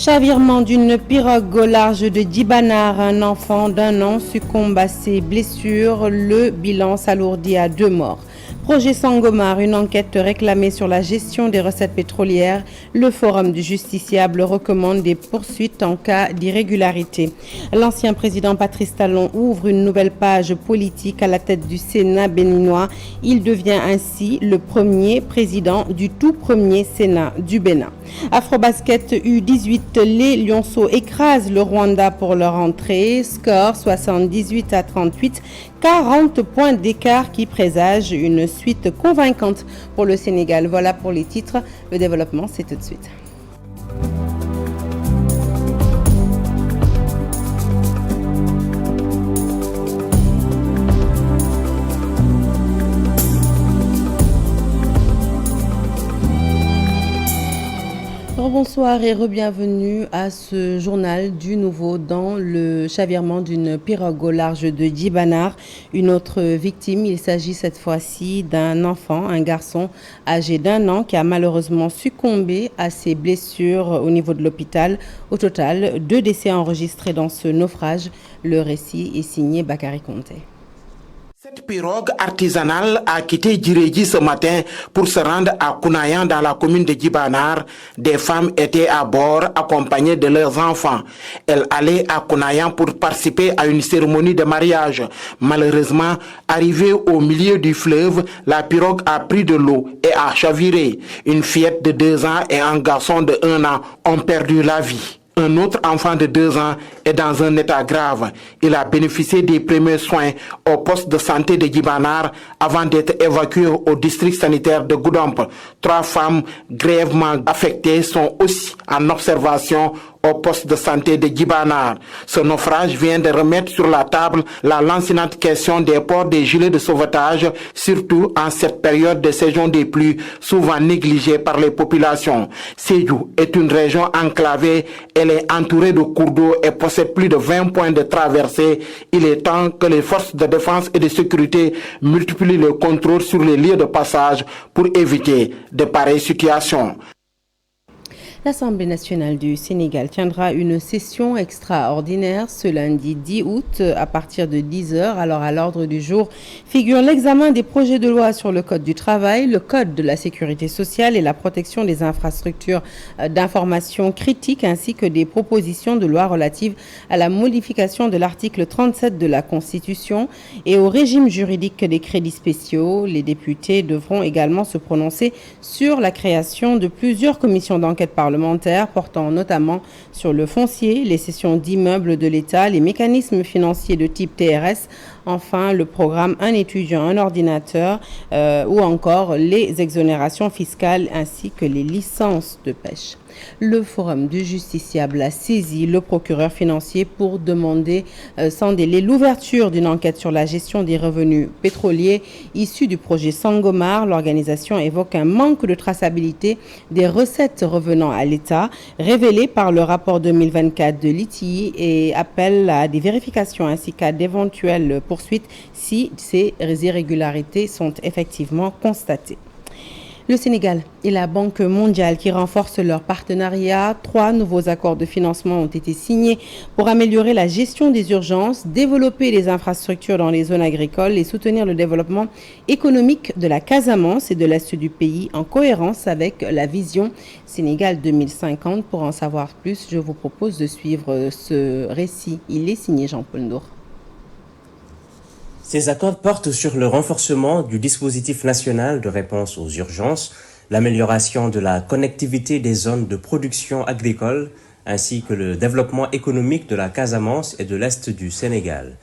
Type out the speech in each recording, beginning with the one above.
Chavirement d'une pirogue au large de Djibanar, un enfant d'1 an succombe à ses blessures. Le bilan s'alourdit à 2 morts. Projet Sangomar, une enquête réclamée sur la gestion des recettes pétrolières. Le Forum du justiciable recommande des poursuites en cas d'irrégularité. L'ancien président Patrice Talon ouvre une nouvelle page politique à la tête du Sénat béninois. Il devient ainsi le premier président du tout premier Sénat du Bénin. Afrobasket U18, les Lionceaux écrasent le Rwanda pour leur entrée. Score 78-38, 40 points d'écart qui présage une suite convaincante pour le Sénégal. Voilà pour les titres. Le développement, c'est tout de suite. Bonsoir et re-bienvenue à ce journal du nouveau dans le chavirement d'une pirogue au large de Djibanar. Une autre victime, il s'agit cette fois-ci d'un enfant, un garçon âgé d'1 an qui a malheureusement succombé à ses blessures au niveau de l'hôpital. Au total, 2 décès enregistrés dans ce naufrage. Le récit est signé Bakary Conté. Cette pirogue artisanale a quitté Djiréji ce matin pour se rendre à Kounayan dans la commune de Djibanar. Des femmes étaient à bord accompagnées de leurs enfants. Elles allaient à Kounayan pour participer à une cérémonie de mariage. Malheureusement, arrivée au milieu du fleuve, la pirogue a pris de l'eau et a chaviré. Une fillette de 2 ans et un garçon de 1 an ont perdu la vie. Un autre enfant de 2 ans est dans un état grave. Il a bénéficié des premiers soins au poste de santé de Djibanar avant d'être évacué au district sanitaire de Goudomp. 3 femmes grièvement affectées sont aussi en observation au poste de santé de Djibanar. Ce naufrage vient de remettre sur la table la lancinante question des ports des gilets de sauvetage, surtout en cette période de saison des pluies, souvent négligée par les populations. Sédhiou est une région enclavée. Elle est entourée de cours d'eau et possède plus de 20 points de traversée. Il est temps que les forces de défense et de sécurité multiplient le contrôle sur les lieux de passage pour éviter de pareilles situations. L'Assemblée nationale du Sénégal tiendra une session extraordinaire ce lundi 10 août à partir de 10h. Alors à l'ordre du jour figure l'examen des projets de loi sur le Code du travail, le Code de la sécurité sociale et la protection des infrastructures d'information critiques ainsi que des propositions de loi relatives à la modification de l'article 37 de la Constitution et au régime juridique des crédits spéciaux. Les députés devront également se prononcer sur la création de plusieurs commissions d'enquête parlementaire portant notamment sur le foncier, les cessions d'immeubles de l'État, les mécanismes financiers de type TRS, enfin le programme Un étudiant, un ordinateur ou encore les exonérations fiscales ainsi que les licences de pêche. Le Forum du justiciable a saisi le procureur financier pour demander sans délai l'ouverture d'une enquête sur la gestion des revenus pétroliers issus du projet Sangomar. L'organisation évoque un manque de traçabilité des recettes revenant à l'État, révélé par le rapport 2024 de l'ITI et appelle à des vérifications ainsi qu'à d'éventuelles poursuites si ces irrégularités sont effectivement constatées. Le Sénégal et la Banque mondiale qui renforcent leur partenariat. 3 nouveaux accords de financement ont été signés pour améliorer la gestion des urgences, développer les infrastructures dans les zones agricoles et soutenir le développement économique de la Casamance et de l'Est du pays en cohérence avec la vision Sénégal 2050. Pour en savoir plus, je vous propose de suivre ce récit. Il est signé Jean-Paul Ndour. Ces accords portent sur le renforcement du dispositif national de réponse aux urgences, l'amélioration de la connectivité des zones de production agricole, ainsi que le développement économique de la Casamance et de l'Est du Sénégal.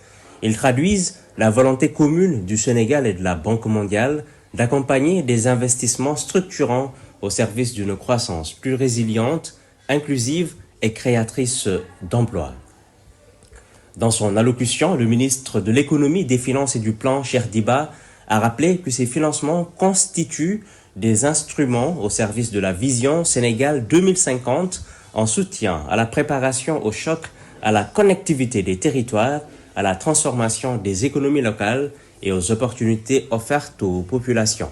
Ils traduisent la volonté commune du Sénégal et de la Banque mondiale d'accompagner des investissements structurants au service d'une croissance plus résiliente, inclusive et créatrice d'emplois. Dans son allocution, le ministre de l'Économie, des Finances et du Plan, Cheikh Diba, a rappelé que ces financements constituent des instruments au service de la vision Sénégal 2050 en soutien à la préparation au choc, à la connectivité des territoires, à la transformation des économies locales et aux opportunités offertes aux populations.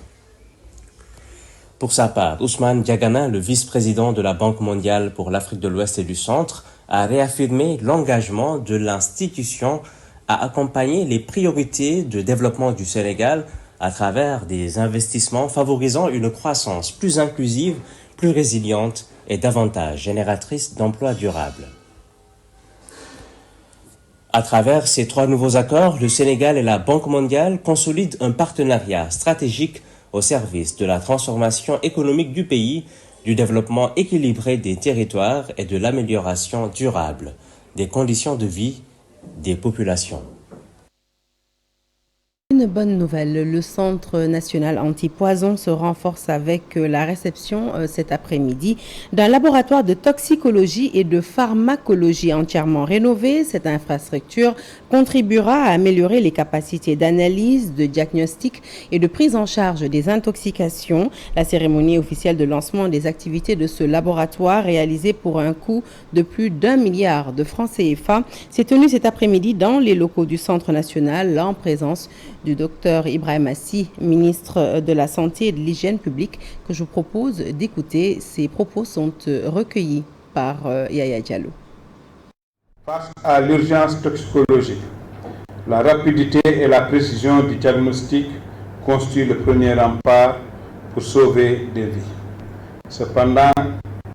Pour sa part, Ousmane Diagana, le vice-président de la Banque mondiale pour l'Afrique de l'Ouest et du Centre, a réaffirmé l'engagement de l'institution à accompagner les priorités de développement du Sénégal à travers des investissements favorisant une croissance plus inclusive, plus résiliente et davantage génératrice d'emplois durables. À travers ces 3 nouveaux accords, le Sénégal et la Banque mondiale consolident un partenariat stratégique au service de la transformation économique du pays, du développement équilibré des territoires et de l'amélioration durable des conditions de vie des populations. Une bonne nouvelle, le Centre national anti-poison se renforce avec la réception cet après-midi d'un laboratoire de toxicologie et de pharmacologie entièrement rénové. Cette infrastructure contribuera à améliorer les capacités d'analyse, de diagnostic et de prise en charge des intoxications. La cérémonie officielle de lancement des activités de ce laboratoire, réalisée pour un coût de plus d'1 milliard de francs CFA, s'est tenue cet après-midi dans les locaux du Centre national en présence du docteur Ibrahim Assi, ministre de la Santé et de l'Hygiène publique, que je vous propose d'écouter. Ces propos sont recueillis par Yaya Diallo. Face à l'urgence toxicologique, la rapidité et la précision du diagnostic constituent le premier rempart pour sauver des vies. Cependant,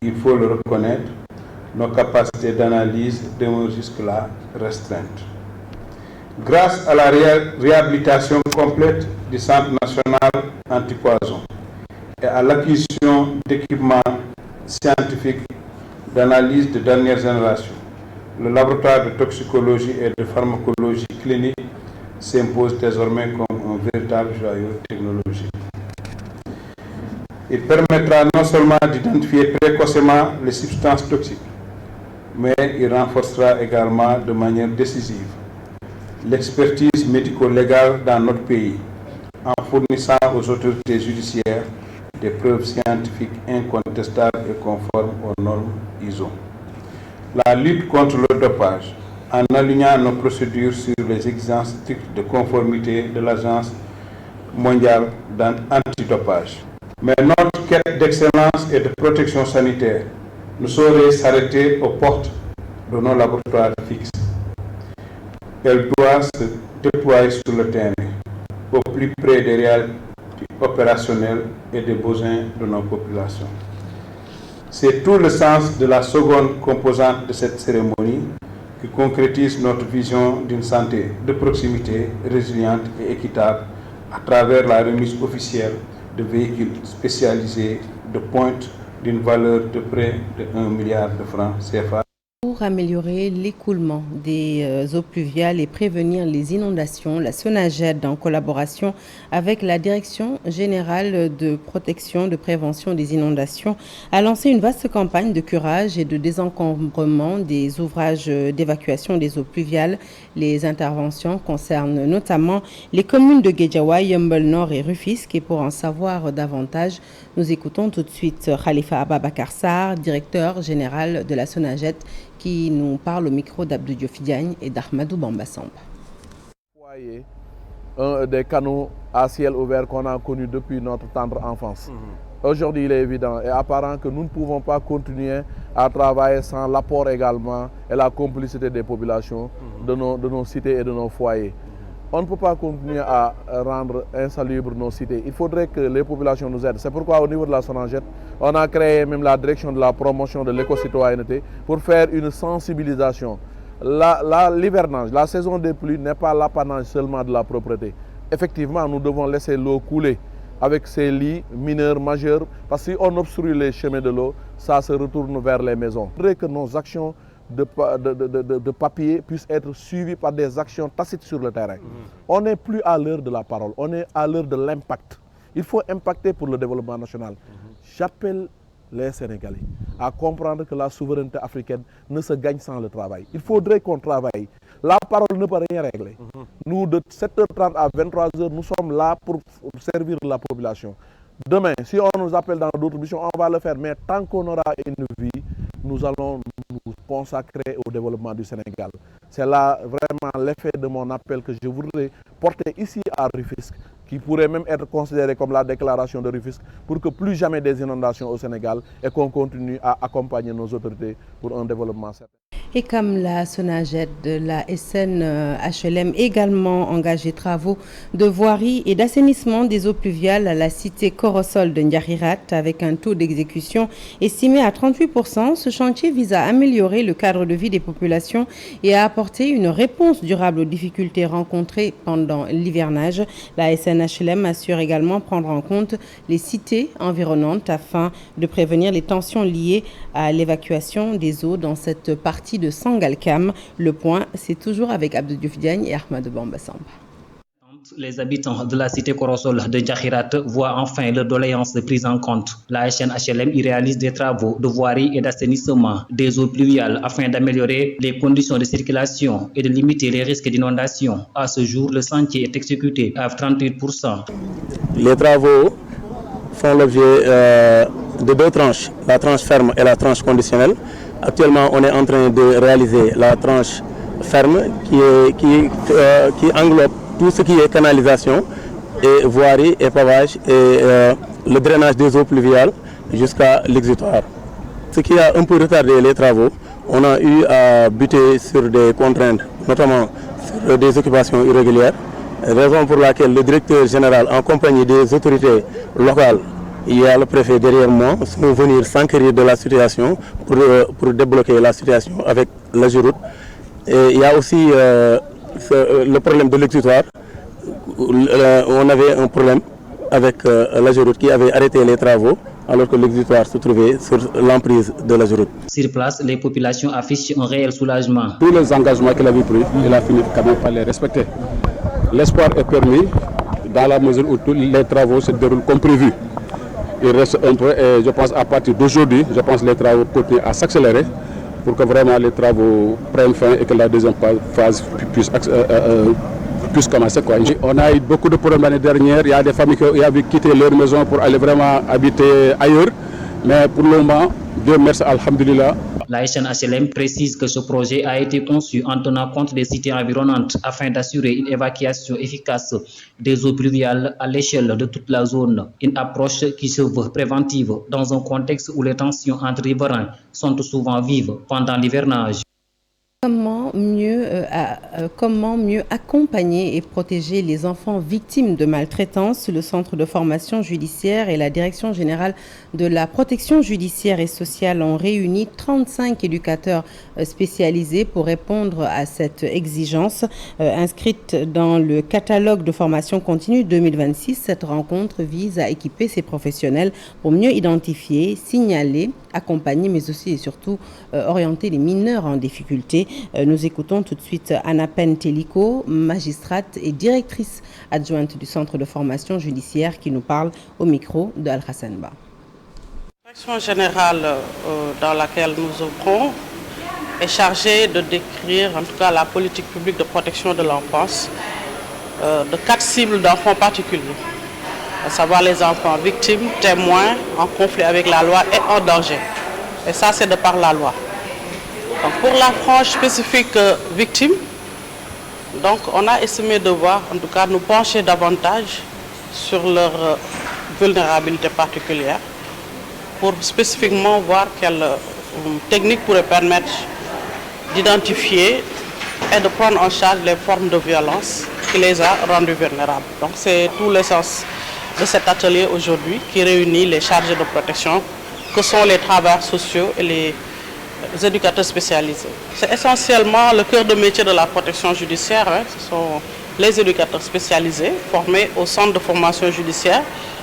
il faut le reconnaître, nos capacités d'analyse demeurent jusque-là restreintes. Grâce à la réhabilitation complète du Centre national antipoison et à l'acquisition d'équipements scientifiques d'analyse de dernière génération, le laboratoire de toxicologie et de pharmacologie clinique s'impose désormais comme un véritable joyau technologique. Il permettra non seulement d'identifier précocement les substances toxiques, mais il renforcera également de manière décisive l'expertise médico-légale dans notre pays, en fournissant aux autorités judiciaires des preuves scientifiques incontestables et conformes aux normes ISO. La lutte contre le dopage, en alignant nos procédures sur les exigences strictes de conformité de l'Agence mondiale antidopage. Mais notre quête d'excellence et de protection sanitaire ne saurait s'arrêter aux portes de nos laboratoires fixes. Elle doit se déployer sur le terrain, au plus près des réalités opérationnelles et des besoins de nos populations. C'est tout le sens de la seconde composante de cette cérémonie qui concrétise notre vision d'une santé de proximité, résiliente et équitable à travers la remise officielle de véhicules spécialisés de pointe d'une valeur de près de 1 milliard de francs CFA. Pour améliorer l'écoulement des eaux pluviales et prévenir les inondations, la SONAGED, en collaboration avec la Direction générale de protection de prévention des inondations, a lancé une vaste campagne de curage et de désencombrement des ouvrages d'évacuation des eaux pluviales. Les interventions concernent notamment les communes de Guédiawaye, Yeumbeul Nord et Rufisque. Et pour en savoir davantage, nous écoutons tout de suite Khalifa Ababakar Sarr, directeur général de la SONAGED, qui nous parle au micro d'Abdou Diouf Diagne et d'Ahmadou Bamba Samba. Un des canaux à ciel ouvert qu'on a connu depuis notre tendre enfance. Aujourd'hui, il est évident et apparent que nous ne pouvons pas continuer à travailler sans l'apport également et la complicité des populations de nos cités et de nos foyers. On ne peut pas continuer à rendre insalubres nos cités. Il faudrait que les populations nous aident. C'est pourquoi au niveau de la SONAGED, on a créé même la direction de la promotion de l'éco-citoyenneté pour faire une sensibilisation. L'hivernage, la saison des pluies n'est pas l'apanage seulement de la propreté. Effectivement, nous devons laisser l'eau couler avec ces lits mineurs, majeurs, parce que si on obstrue les chemins de l'eau, ça se retourne vers les maisons. Il faudrait que nos actions de papier puissent être suivies par des actions tacites sur le terrain. On n'est plus à l'heure de la parole, on est à l'heure de l'impact. Il faut impacter pour le développement national. J'appelle les Sénégalais à comprendre que la souveraineté africaine ne se gagne sans le travail. Il faudrait qu'on travaille. La parole ne peut rien régler. Nous, de 7h30 à 23h, nous sommes là pour servir la population. Demain, si on nous appelle dans d'autres missions, on va le faire. Mais tant qu'on aura une vie, nous allons nous consacrer au développement du Sénégal. C'est là vraiment l'effet de mon appel que je voudrais porter ici à Rufisque, qui pourrait même être considérée comme la déclaration de Rufisque pour que plus jamais des inondations au Sénégal et qu'on continue à accompagner nos autorités pour un développement certain. Et comme la SONAGED, la SNHLM également engagé travaux de voirie et d'assainissement des eaux pluviales à la cité Corosol de Ndiahirat avec un taux d'exécution estimé à 38%. Ce chantier vise à améliorer le cadre de vie des populations et à apporter une réponse durable aux difficultés rencontrées pendant l'hivernage. La SNHLM assure également prendre en compte les cités environnantes afin de prévenir les tensions liées à l'évacuation des eaux dans cette partie de Sangalkam. Le point, c'est toujours avec Abdou Diouf Diagne et Ahmadou Bamba Samba. Les habitants de la cité Corosol de Ndiahirat voient enfin leur doléance prise en compte. La SNHLM y réalise des travaux de voirie et d'assainissement des eaux pluviales afin d'améliorer les conditions de circulation et de limiter les risques d'inondation. À ce jour, le chantier est exécuté à 38%. Les travaux font l'objet de deux tranches, la tranche ferme et la tranche conditionnelle. Actuellement, on est en train de réaliser la tranche ferme qui englobe tout ce qui est canalisation et voirie et pavage et le drainage des eaux pluviales jusqu'à l'exutoire. Ce qui a un peu retardé les travaux, on a eu à buter sur des contraintes, notamment sur des occupations irrégulières, raison pour laquelle le directeur général en compagnie des autorités locales, il y a le préfet derrière moi, sont venir s'enquérir de la situation pour débloquer la situation avec l'AGEROUTE. Et il y a aussi le problème de l'exutoire. On avait un problème avec l'AGEROUTE qui avait arrêté les travaux alors que l'exutoire se trouvait sur l'emprise de l'AGEROUTE. Sur place, les populations affichent un réel soulagement. Tous les engagements qu'il avait pris, il a fini quand même par les respecter. L'espoir est permis dans la mesure où tous les travaux se déroulent comme prévu. Il reste un peu et je pense à partir d'aujourd'hui, les travaux continuent à s'accélérer pour que vraiment les travaux prennent fin et que la deuxième phase puisse commencer. On a eu beaucoup de problèmes l'année dernière, il y a des familles qui avaient quitté leur maison pour aller vraiment habiter ailleurs, mais pour le moment, Dieu merci, alhamdulillah. La SNHLM précise que ce projet a été conçu en tenant compte des cités environnantes afin d'assurer une évacuation efficace des eaux pluviales à l'échelle de toute la zone. Une approche qui se veut préventive dans un contexte où les tensions entre riverains sont souvent vives pendant l'hivernage. Comment mieux accompagner et protéger les enfants victimes de maltraitance? Le Centre de formation judiciaire et la Direction générale de la protection judiciaire et sociale ont réuni 35 éducateurs spécialisés pour répondre à cette exigence. Inscrite dans le catalogue de formation continue 2026, cette rencontre vise à équiper ces professionnels pour mieux identifier, signaler, accompagner, mais aussi et surtout orienter les mineurs en difficulté. Nous écoutons tout de suite Anna Penteliko, magistrate et directrice adjointe du Centre de formation judiciaire qui nous parle au micro de Al-Hassan Ba. La direction générale dans laquelle nous œuvrons est chargée de décrire en tout cas la politique publique de protection de l'enfance de 4 cibles d'enfants particuliers, à savoir les enfants victimes, témoins, en conflit avec la loi et en danger. Et ça, c'est de par la loi. Donc, pour la frange spécifique victime, donc on a estimé devoir en tout cas nous pencher davantage sur leur vulnérabilité particulière pour spécifiquement voir quelle technique pourrait permettre d'identifier et de prendre en charge les formes de violence qui les a rendus vulnérables. Donc c'est tout le sens de cet atelier aujourd'hui qui réunit les chargés de protection que sont les travailleurs sociaux et les éducateurs spécialisés. C'est essentiellement le cœur de métier de la protection judiciaire. Ce sont les éducateurs spécialisés formés au centre de formation judiciaire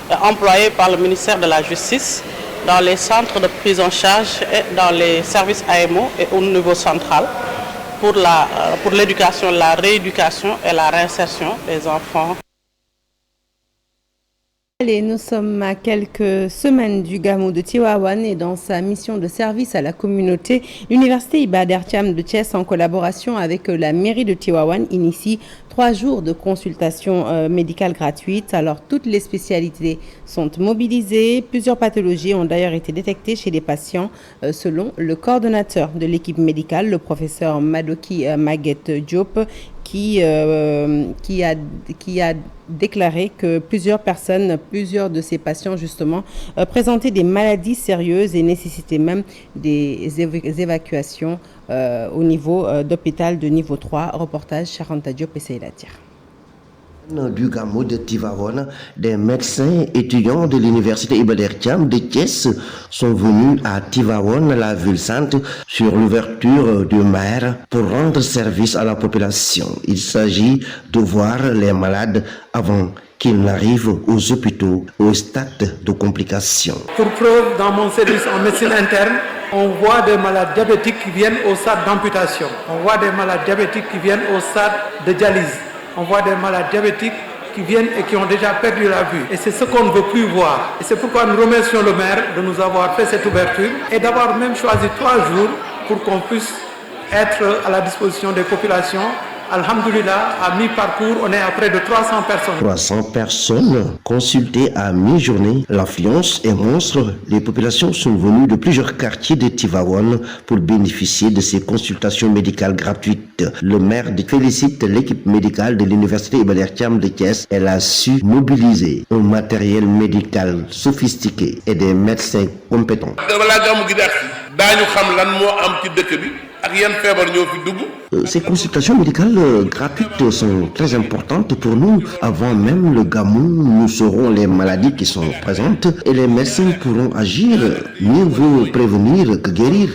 et employés par le ministère de la Justice dans les centres de prise en charge et dans les services AMO et au niveau central pour l'éducation, la rééducation et la réinsertion des enfants. Allez, nous sommes à quelques semaines du Gamou de Tivaouane et dans sa mission de service à la communauté, l'Université Iba Der Thiam de Thiès, en collaboration avec la mairie de Tivaouane, initie 3 jours de consultation médicale gratuite. Alors, toutes les spécialités sont mobilisées. Plusieurs pathologies ont d'ailleurs été détectées chez les patients, selon le coordonnateur de l'équipe médicale, le professeur Madoki Maguette Diop, qui a déclaré que plusieurs de ces patients justement présentaient des maladies sérieuses et nécessitaient même des évacuations au niveau d'hôpital de niveau 3. Reportage Charanta Diop et Seyla Tir. Du Gamou de Tivaouane, des médecins étudiants de l'université Iba Der Thiam de Thiès sont venus à Tivaouane, la ville sainte, sur l'ouverture du maire pour rendre service à la population. Il s'agit de voir les malades avant qu'ils n'arrivent aux hôpitaux au stade de complications. Pour preuve, dans mon service en médecine interne, on voit des malades diabétiques qui viennent au stade d'amputation. On voit des malades diabétiques qui viennent au stade de dialyse. On voit des malades diabétiques qui viennent et qui ont déjà perdu la vue. Et c'est ce qu'on ne veut plus voir. Et c'est pourquoi nous remercions le maire de nous avoir fait cette ouverture et d'avoir même choisi 3 jours pour qu'on puisse être à la disposition des populations. Alhamdoulilah, à mi-parcours, on est à près de 300 personnes. 300 personnes consultées à mi-journée. L'affluence est monstre. Les populations sont venues de plusieurs quartiers de Tivaouane pour bénéficier de ces consultations médicales gratuites. Le maire félicite l'équipe médicale de l'université Iba Der Thiam de Thiès. Elle a su mobiliser un matériel médical sophistiqué et des médecins compétents. Ces consultations médicales gratuites sont très importantes pour nous. Avant même le gamou, nous saurons les maladies qui sont présentes et les médecins pourront agir. Mieux vaut prévenir que guérir.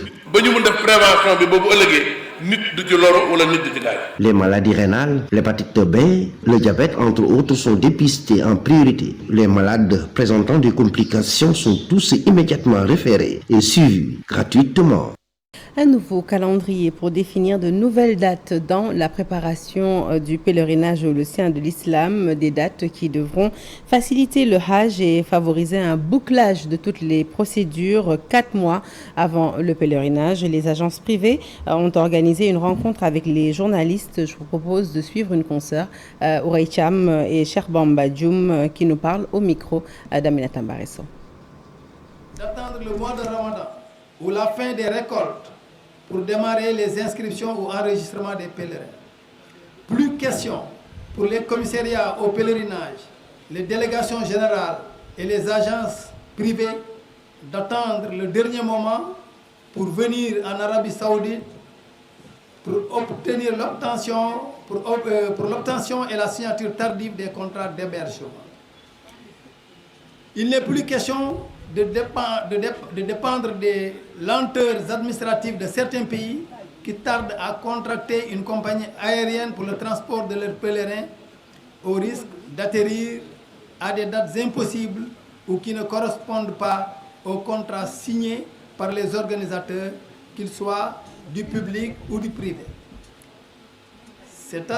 Les maladies rénales, l'hépatite B, le diabète, entre autres, sont dépistés en priorité. Les malades présentant des complications sont tous immédiatement référés et suivis gratuitement. Un nouveau calendrier pour définir de nouvelles dates dans la préparation du pèlerinage au sein de l'islam, des dates qui devront faciliter le Hajj et favoriser un bouclage de toutes les procédures 4 mois avant le pèlerinage. Les agences privées ont organisé une rencontre avec les journalistes. Je vous propose de suivre une consoeur, Ourey Cham et Cheikh Bamba Djoum, qui nous parlent au micro d'Aminata Mbaresso. D'attendre le mois de Ramadan ou la fin des récoltes pour démarrer les inscriptions ou enregistrements des pèlerins. Plus question pour les commissariats au pèlerinage, les délégations générales et les agences privées d'attendre le dernier moment pour venir en Arabie Saoudite pour obtenir l'obtention et la signature tardive des contrats d'hébergement. Il n'est plus question de dépendre des lenteurs administratives de certains pays qui tardent à contracter une compagnie aérienne pour le transport de leurs pèlerins au risque d'atterrir à des dates impossibles ou qui ne correspondent pas aux contrats signés par les organisateurs, qu'ils soient du public ou du privé. Cet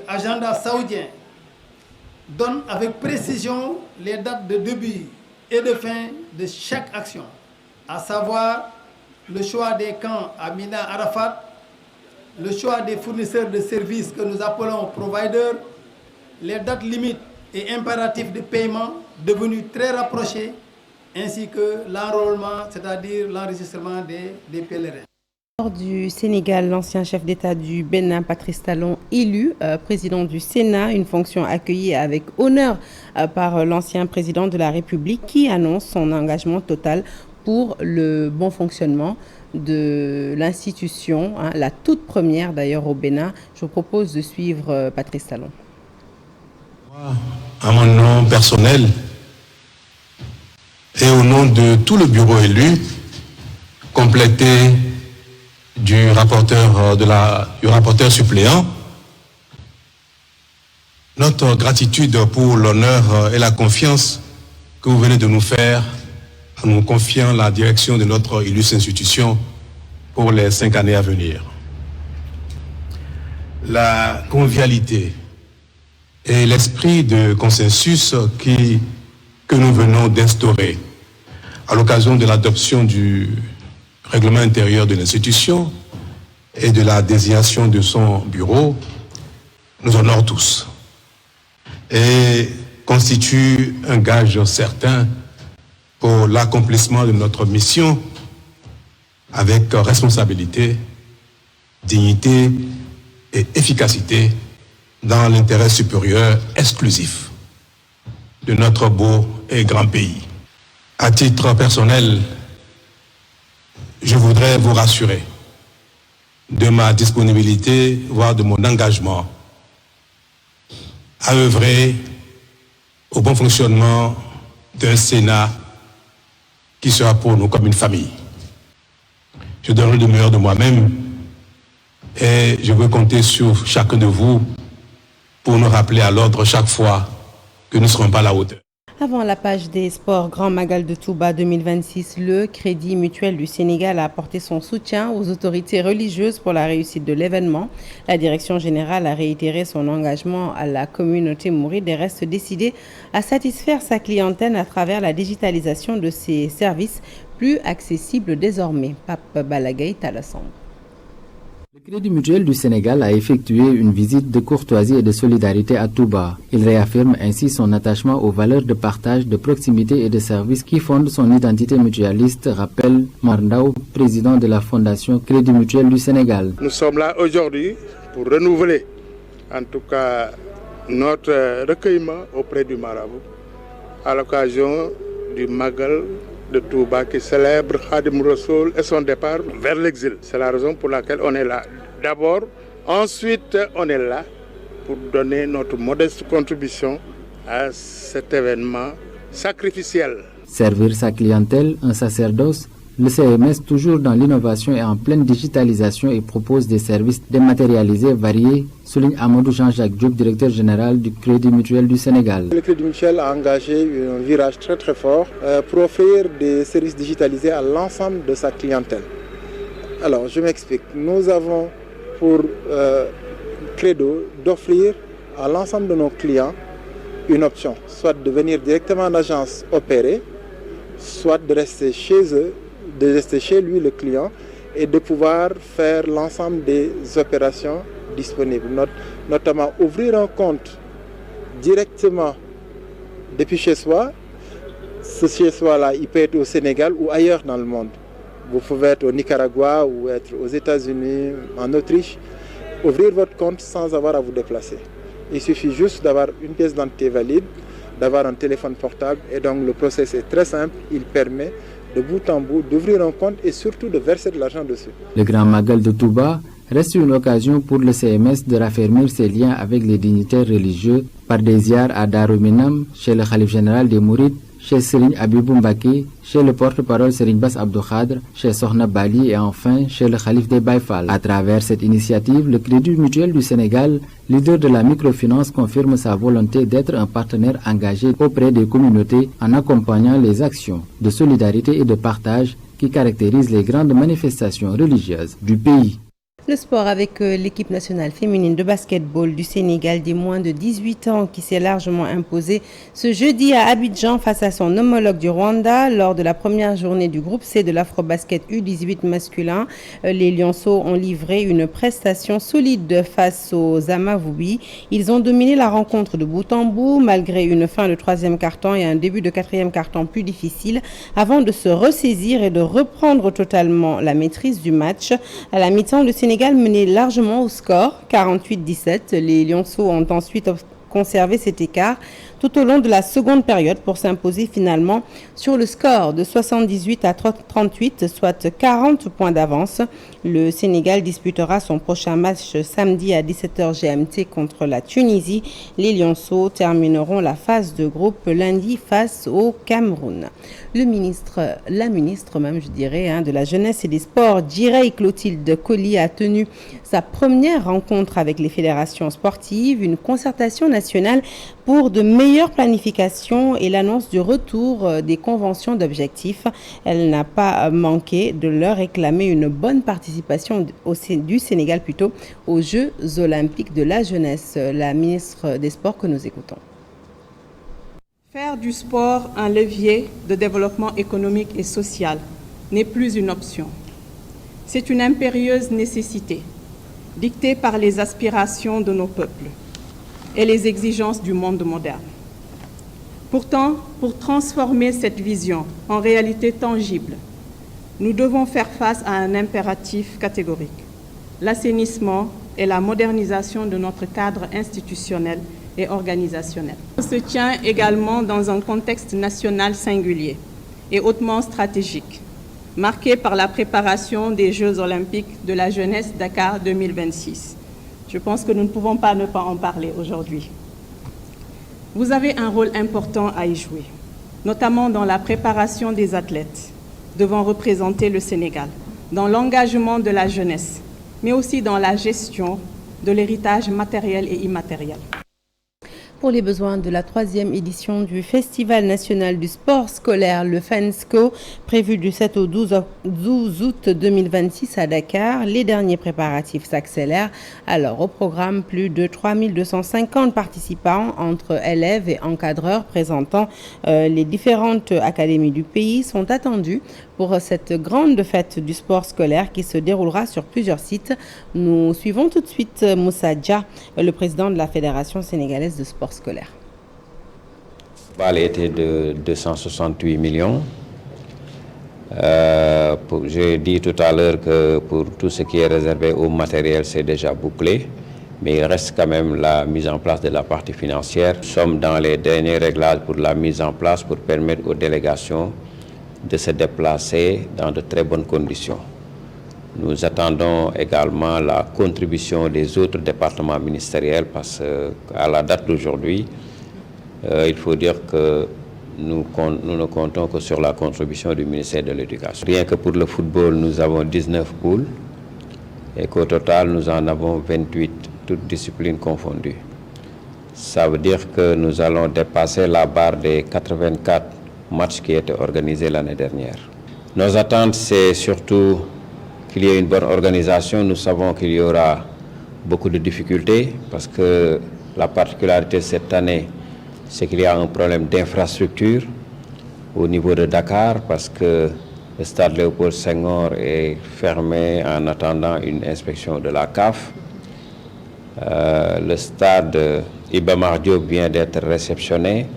agenda saoudien donne avec précision les dates de début et de fin de chaque action, à savoir le choix des camps à Mina Arafat, le choix des fournisseurs de services que nous appelons providers, les dates limites et impératifs de paiement devenus très rapprochés, ainsi que l'enrôlement, c'est-à-dire l'enregistrement des pèlerins. Du Sénégal, l'ancien chef d'État du Bénin, Patrice Talon, élu président du Sénat, une fonction accueillie avec honneur par l'ancien président de la République qui annonce son engagement total pour le bon fonctionnement de l'institution, la toute première d'ailleurs au Bénin. Je vous propose de suivre Patrice Talon. À mon nom personnel et au nom de tout le bureau élu, complété du rapporteur suppléant, notre gratitude pour l'honneur et la confiance que vous venez de nous faire en nous confiant la direction de notre illustre institution pour les 5 années à venir. La convivialité et l'esprit de consensus que nous venons d'instaurer à l'occasion de l'adoption du règlement intérieur de l'institution et de la désignation de son bureau nous honore tous et constitue un gage certain pour l'accomplissement de notre mission avec responsabilité, dignité et efficacité dans l'intérêt supérieur exclusif de notre beau et grand pays. À titre personnel, je voudrais vous rassurer de ma disponibilité, voire de mon engagement à œuvrer au bon fonctionnement d'un Sénat qui sera pour nous comme une famille. Je donnerai le meilleur de moi-même et je veux compter sur chacun de vous pour nous rappeler à l'ordre chaque fois que nous ne serons pas à la hauteur. Avant la page des sports Grand Magal de Touba 2026, le Crédit Mutuel du Sénégal a apporté son soutien aux autorités religieuses pour la réussite de l'événement. La direction générale a réitéré son engagement à la communauté mouride et reste décidée à satisfaire sa clientèle à travers la digitalisation de ses services plus accessibles désormais. Pape Balagay Talassam. Le Crédit Mutuel du Sénégal a effectué une visite de courtoisie et de solidarité à Touba. Il réaffirme ainsi son attachement aux valeurs de partage, de proximité et de service qui fondent son identité mutualiste, rappelle Marndao, président de la Fondation Crédit Mutuel du Sénégal. Nous sommes là aujourd'hui pour renouveler en tout cas notre recueillement auprès du marabout à l'occasion du Magal de Touba qui célèbre Khadim Rassoul et son départ vers l'exil. C'est la raison pour laquelle on est là. D'abord, ensuite on est là pour donner notre modeste contribution à cet événement sacrificiel. Servir sa clientèle, un sacerdoce, le CMS toujours dans l'innovation et en pleine digitalisation et propose des services dématérialisés variés, souligne Amadou Jean-Jacques Diop, directeur général du Crédit Mutuel du Sénégal. Le Crédit Mutuel a engagé un virage très fort pour offrir des services digitalisés à l'ensemble de sa clientèle. Alors je m'explique, nous avons pour credo d'offrir à l'ensemble de nos clients une option, soit de venir directement en agence opérer, soit de rester chez eux, de rester chez lui le client et de pouvoir faire l'ensemble des opérations disponibles, notamment ouvrir un compte directement depuis chez soi. Ce chez soi-là, il peut être au Sénégal ou ailleurs dans le monde. Vous pouvez être au Nicaragua ou être aux États-Unis, en Autriche. Ouvrir votre compte sans avoir à vous déplacer. Il suffit juste d'avoir une pièce d'identité valide, d'avoir un téléphone portable et donc le process est très simple. Il permet de bout en bout d'ouvrir un compte et surtout de verser de l'argent dessus. Le Grand Magal de Touba reste une occasion pour le CMS de raffermir ses liens avec les dignitaires religieux par des ziars à Daruminam, chez le Khalif général des Mourides, chez Serigne Abibou Mbaké, chez le porte-parole Serigne Bass Abdou Khadr, chez Sokhna Bali et enfin chez le Khalif des Baye Fall. À travers cette initiative, le Crédit Mutuel du Sénégal, leader de la microfinance, confirme sa volonté d'être un partenaire engagé auprès des communautés en accompagnant les actions de solidarité et de partage qui caractérisent les grandes manifestations religieuses du pays. Le sport avec l'équipe nationale féminine de basketball du Sénégal des moins de 18 ans qui s'est largement imposée ce jeudi à Abidjan face à son homologue du Rwanda lors de la première journée du groupe C de l'Afrobasket U18 masculin. Les Lionceaux ont livré une prestation solide face aux Amavubi. Ils ont dominé la rencontre de bout en bout malgré une fin de troisième quart-temps et un début de quatrième quart-temps plus difficile avant de se ressaisir et de reprendre totalement la maîtrise du match. À la mi-temps, le Sénégal menait largement au score, 48-17. Les Lionceaux ont ensuite conservé cet écart tout au long de la seconde période pour s'imposer finalement sur le score de 78 à 38, soit 40 points d'avance. Le Sénégal disputera son prochain match samedi à 17h GMT contre la Tunisie. Les Lionceaux termineront la phase de groupe lundi face au Cameroun. La ministre même, je dirais, de la Jeunesse et des Sports, Djirey Clotilde Coly, a tenu sa première rencontre avec les fédérations sportives, une concertation nationale pour de meilleures planifications et l'annonce du retour des conventions d'objectifs. Elle n'a pas manqué de leur réclamer une bonne participation du Sénégal aux Jeux olympiques de la jeunesse. La ministre des Sports que nous écoutons. Faire du sport un levier de développement économique et social n'est plus une option. C'est une impérieuse nécessité, dictée par les aspirations de nos peuples et les exigences du monde moderne. Pourtant, pour transformer cette vision en réalité tangible, nous devons faire face à un impératif catégorique, l'assainissement et la modernisation de notre cadre institutionnel et organisationnel. On se tient également dans un contexte national singulier et hautement stratégique, marqué par la préparation des Jeux olympiques de la jeunesse Dakar 2026. Je pense que nous ne pouvons pas ne pas en parler aujourd'hui. Vous avez un rôle important à y jouer, notamment dans la préparation des athlètes devant représenter le Sénégal, dans l'engagement de la jeunesse, mais aussi dans la gestion de l'héritage matériel et immatériel. Pour les besoins de la 3e édition du Festival national du sport scolaire, le FANSCO, prévu du 7 au 12 août 2026 à Dakar, les derniers préparatifs s'accélèrent. Alors, au programme, plus de 3250 participants entre élèves et encadreurs présentant les différentes académies du pays sont attendus pour cette grande fête du sport scolaire qui se déroulera sur plusieurs sites. Nous suivons tout de suite Moussa Dia, le président de la Fédération sénégalaise de sport scolaire. Le bal était de 268 millions. J'ai dit tout à l'heure que pour tout ce qui est réservé au matériel, c'est déjà bouclé. Mais il reste quand même la mise en place de la partie financière. Nous sommes dans les derniers réglages pour la mise en place pour permettre aux délégations de se déplacer dans de très bonnes conditions. Nous attendons également la contribution des autres départements ministériels parce qu'à la date d'aujourd'hui, il faut dire que nous ne comptons que sur la contribution du ministère de l'Éducation. Rien que pour le football, nous avons 19 poules et qu'au total, nous en avons 28, toutes disciplines confondues. Ça veut dire que nous allons dépasser la barre des 84 matchs qui étaient organisés l'année dernière. Nos attentes, c'est surtout qu'il y ait une bonne organisation. Nous savons qu'il y aura beaucoup de difficultés parce que la particularité cette année, c'est qu'il y a un problème d'infrastructure au niveau de Dakar parce que le stade Léopold Senghor est fermé en attendant une inspection de la CAF. Le stade Iba Mar Diop vient d'être réceptionné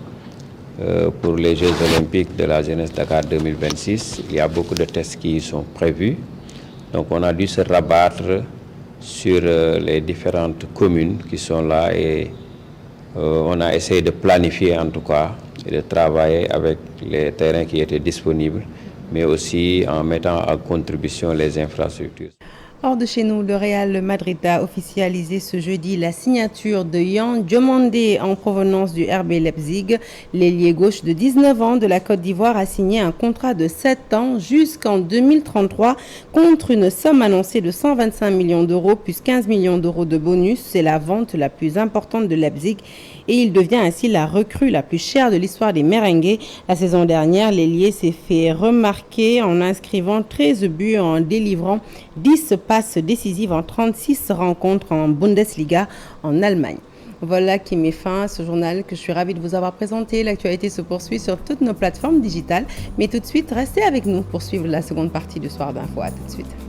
pour les Jeux olympiques de la jeunesse Dakar 2026. Il y a beaucoup de tests qui y sont prévus. Donc on a dû se rabattre sur les différentes communes qui sont là et on a essayé de planifier en tout cas et de travailler avec les terrains qui étaient disponibles, mais aussi en mettant à contribution les infrastructures. Hors de chez nous, le Real Madrid a officialisé ce jeudi la signature de Yan Diomandé en provenance du RB Leipzig. L'ailier gauche de 19 ans de la Côte d'Ivoire a signé un contrat de 7 ans jusqu'en 2033 contre une somme annoncée de 125 millions d'euros plus 15 millions d'euros de bonus. C'est la vente la plus importante de Leipzig et il devient ainsi la recrue la plus chère de l'histoire des Merengues. La saison dernière, l'ailier s'est fait remarquer en inscrivant 13 buts et en délivrant 10 passes décisives en 36 rencontres en Bundesliga en Allemagne. Voilà qui met fin à ce journal que je suis ravie de vous avoir présenté. L'actualité se poursuit sur toutes nos plateformes digitales. Mais tout de suite, restez avec nous pour suivre la seconde partie du Soir d'Info. À tout de suite.